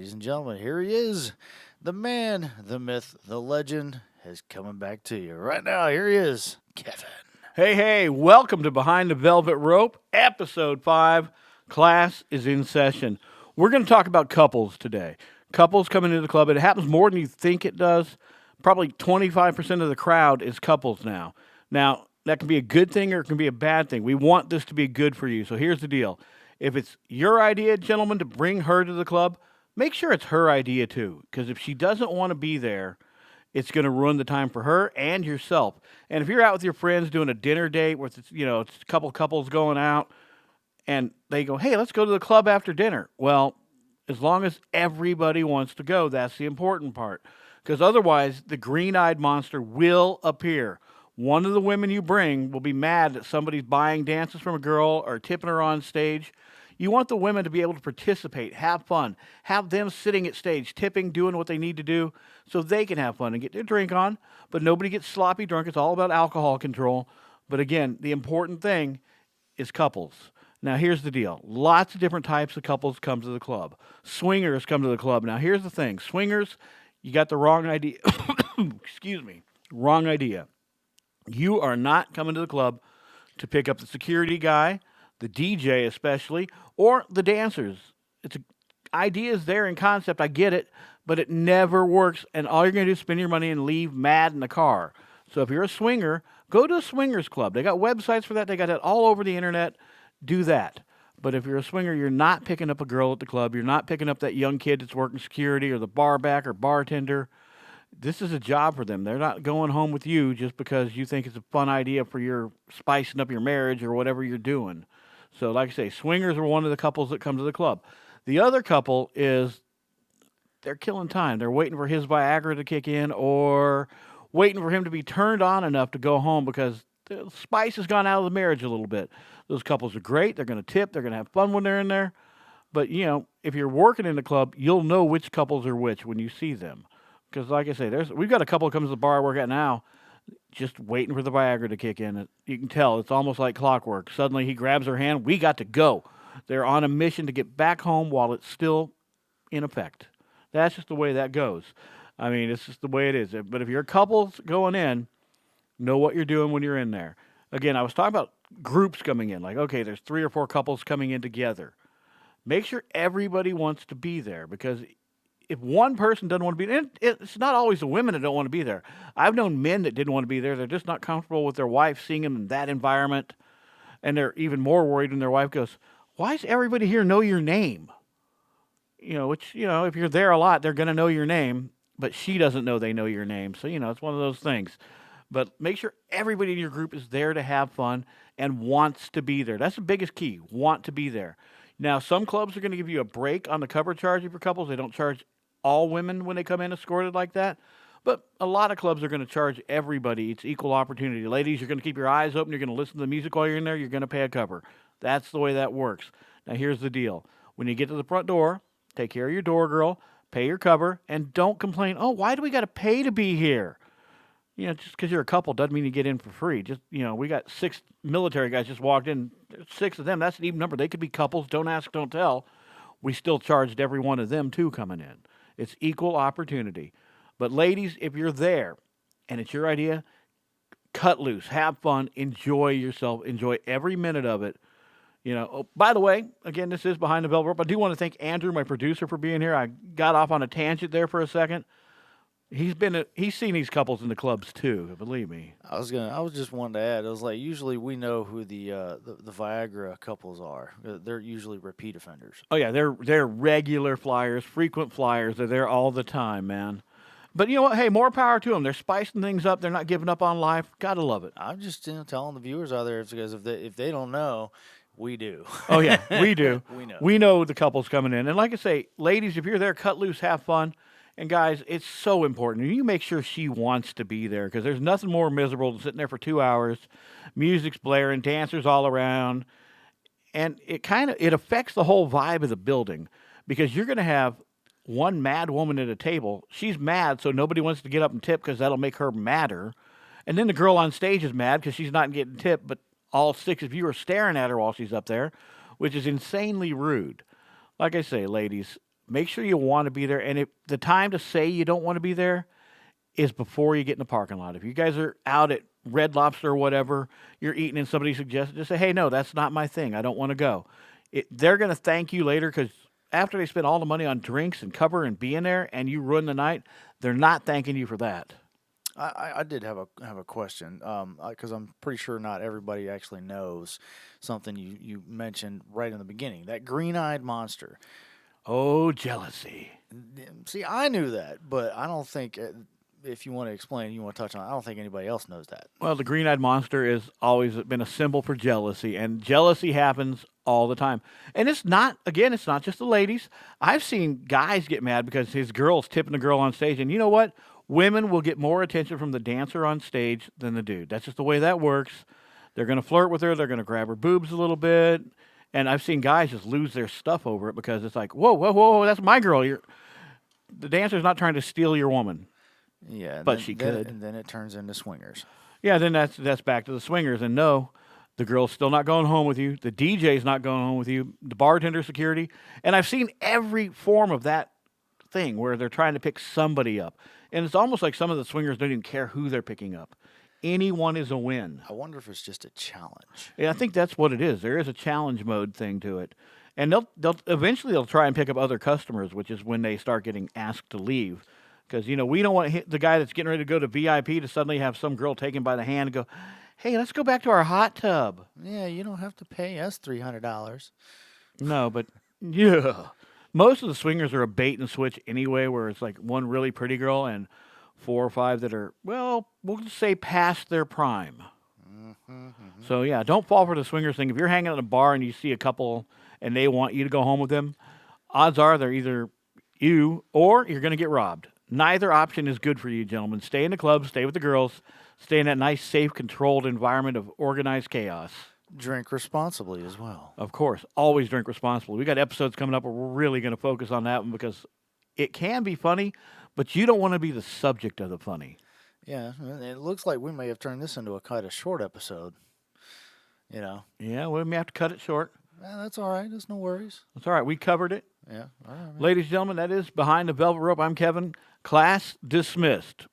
ladies and gentlemen, here he is. The man, the myth, the legend is coming back to you. Right now, here he is, Kevin. Hey, welcome to Behind the Velvet Rope, episode 5. Class is in session. We're going to talk about couples today. Couples coming into the club. It happens more than you think it does. Probably 25% of the crowd is couples now. Now, that can be a good thing or it can be a bad thing. We want this to be good for you. So here's the deal. If it's your idea, gentlemen, to bring her to the club, make sure it's her idea too. Because if she doesn't want to be there, it's going to ruin the time for her and yourself. And if you're out with your friends doing a dinner date where it's a couple couples going out and they go, "Hey, let's go to the club after dinner." Well, as long as everybody wants to go, that's the important part. Because otherwise, the green-eyed monster will appear. One of the women you bring will be mad that somebody's buying dances from a girl or tipping her on stage. You want the women to be able to participate, have fun, have them sitting at stage, tipping, doing what they need to do so they can have fun and get their drink on, but nobody gets sloppy drunk. It's all about alcohol control. But again, the important thing is couples. Now, here's the deal. Lots of different types of couples come to the club. Swingers come to the club. Now, here's the thing. Swingers, you got the wrong idea. Excuse me. Wrong idea. You are not coming to the club to pick up the security guy, the DJ especially, or the dancers. It's ideas there in concept. I get it, but it never works. And all you're going to do is spend your money and leave mad in the car. So if you're a swinger, go to a swingers club. They got websites for that. They got it all over the internet. Do that. But if you're a swinger, you're not picking up a girl at the club. You're not picking up that young kid that's working security or the bar back or bartender. This is a job for them. They're not going home with you just because you think it's a fun idea for your spicing up your marriage or whatever you're doing. So, like I say, swingers are one of the couples that come to the club. The other couple is they're killing time. They're waiting for his Viagra to kick in or waiting for him to be turned on enough to go home because the spice has gone out of the marriage a little bit. Those couples are great. They're going to tip. They're going to have fun when they're in there. But, if you're working in the club, you'll know which couples are which when you see them. Because, like I say, we've got a couple that comes to the bar I work at now just waiting for the Viagra to kick in. You can tell it's almost like clockwork. Suddenly he grabs her hand. We got to go. They're on a mission to get back home while it's still in effect. That's just the way that goes. I mean, it's just the way it is. But if you're couples going in, know what you're doing when you're in there. Again, I was talking about groups coming in. Like, okay, there's 3 or 4 couples coming in together. Make sure everybody wants to be there because if one person doesn't want to be there, it's not always the women that don't want to be there. I've known men that didn't want to be there. They're just not comfortable with their wife seeing them in that environment. And they're even more worried when their wife goes, "Why does everybody here know your name?" Which, if you're there a lot, they're going to know your name. But she doesn't know they know your name. So, it's one of those things. But make sure everybody in your group is there to have fun and wants to be there. That's the biggest key, want to be there. Now, some clubs are going to give you a break on the cover charge for couples. They don't charge all women when they come in escorted like that. But a lot of clubs are going to charge everybody. It's equal opportunity. Ladies, you're going to keep your eyes open. You're going to listen to the music while you're in there. You're going to pay a cover. That's the way that works. Now, here's the deal. When you get to the front door, take care of your door girl, pay your cover, and don't complain, "Oh, why do we got to pay to be here?" Just because you're a couple doesn't mean you get in for free. Just, we got 6 military guys just walked in. 6 of them. That's an even number. They could be couples. Don't ask, don't tell. We still charged every one of them, too, coming in. It's equal opportunity. But ladies, if you're there and it's your idea, cut loose, have fun, enjoy yourself, enjoy every minute of it. Oh, by the way, again, this is Behind the Velvet Rope. I do want to thank Andrew, my producer, for being here. I got off on a tangent there for a second. He's seen these couples in the clubs too, believe me. I was just wanting to add. I was like, usually we know who the Viagra couples are. They're usually repeat offenders. Oh yeah, they're regular flyers, frequent flyers. They're there all the time, man. But you know what? Hey, more power to them. They're spicing things up. They're not giving up on life. Gotta love it. I'm just telling the viewers out there because if they don't know, we do. Oh yeah, we do. We know. We know the couples coming in, and like I say, ladies, if you're there, cut loose, have fun. And guys, it's so important. You make sure she wants to be there because there's nothing more miserable than sitting there for 2 hours, music's blaring, dancers all around, and it affects the whole vibe of the building because you're going to have one mad woman at a table. She's mad, so nobody wants to get up and tip because that'll make her madder. And then the girl on stage is mad because she's not getting tipped, but all 6 of you are staring at her while she's up there, which is insanely rude. Like I say, ladies, make sure you want to be there. And the time to say you don't want to be there is before you get in the parking lot. If you guys are out at Red Lobster or whatever, you're eating and somebody suggests, just say, hey, no, that's not my thing. I don't want to go. They're going to thank you later because after they spend all the money on drinks and cover and being there and you ruin the night, they're not thanking you for that. I did have a question because I'm pretty sure not everybody actually knows something you mentioned right in the beginning. That green-eyed monster. Oh, jealousy. See, I knew that, but I don't think if you want to explain, you want to touch on it, I don't think anybody else knows that. Well, the green-eyed monster has always been a symbol for jealousy, and jealousy happens all the time. And it's not just the ladies. I've seen guys get mad because his girl's tipping the girl on stage, and you know what? Women will get more attention from the dancer on stage than the dude. That's just the way that works. They're going to flirt with her. They're going to grab her boobs a little bit. And I've seen guys just lose their stuff over it because it's like, whoa, whoa, whoa, that's my girl. The dancer's not trying to steal your woman. Yeah, but she could. And then it turns into swingers. Yeah, then that's back to the swingers. And no, the girl's still not going home with you. The DJ's not going home with you. The bartender, security. And I've seen every form of that thing where they're trying to pick somebody up. And it's almost like some of the swingers don't even care who they're picking up. Anyone is a win. I wonder if it's just a challenge. Yeah, I think that's what it is. There is a challenge mode thing to it. And they'll eventually try and pick up other customers, which is when they start getting asked to leave. Because, we don't want to hit the guy that's getting ready to go to VIP to suddenly have some girl take him by the hand and go, hey, let's go back to our hot tub. Yeah, you don't have to pay us $300. No, but yeah. Most of the swingers are a bait and switch anyway, where it's like one really pretty girl and 4 or 5 that are, well, we'll just say past their prime. So, yeah, don't fall for the swingers thing. If you're hanging at a bar and you see a couple and they want you to go home with them, odds are they're either you or you're going to get robbed. Neither option is good for you, gentlemen. Stay in the club, stay with the girls, stay in that nice, safe, controlled environment of organized chaos. Drink responsibly as well. Of course. Always drink responsibly. We got episodes coming up where we're really going to focus on that one because it can be funny, but you don't want to be the subject of the funny. Yeah, it looks like we may have turned this into a kind of short episode. Yeah, we may have to cut it short. That's all right. There's no worries. That's all right. We covered it. Yeah. All right, man. Ladies and gentlemen, that is Behind the Velvet Rope. I'm Kevin. Class dismissed.